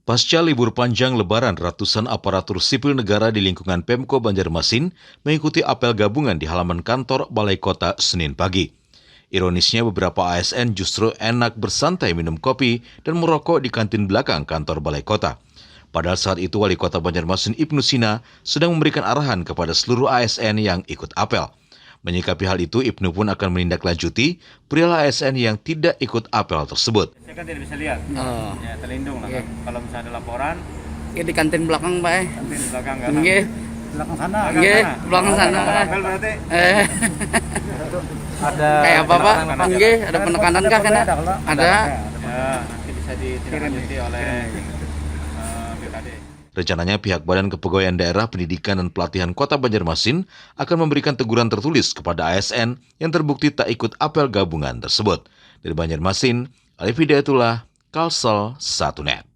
Pasca libur panjang Lebaran, ratusan aparatur sipil negara di lingkungan Pemko Banjarmasin mengikuti apel gabungan di halaman kantor Balai Kota Senin pagi. Ironisnya beberapa ASN justru enak bersantai minum kopi dan merokok di kantin belakang kantor Balai Kota. Padahal saat itu Wali Kota Banjarmasin Ibnu Sina sedang memberikan arahan kepada seluruh ASN yang ikut apel. Menyikapi hal itu, Ibnu pun akan menindaklanjuti perihal ASN yang tidak ikut apel tersebut. Saya kan tidak bisa lihat, ya terlindung lah. Iya. Kalau misalnya ada laporan, Ya di kantin belakang, Pak. nanti di belakang nggak Nggih. Belakang sana. Nggih, belakang sana. Apel berarti Ada Kayak apa, Pak? penekanan. Nggih, ada penekanan kah kana? Ada. ya nanti bisa ditindaklanjuti oleh BKD. Rencananya pihak Badan Kepegawaian Daerah Pendidikan dan Pelatihan Kota Banjarmasin akan memberikan teguran tertulis kepada ASN yang terbukti tak ikut apel gabungan tersebut. Dari Banjarmasin, Alif Hidayatullah, Kalsel 1net.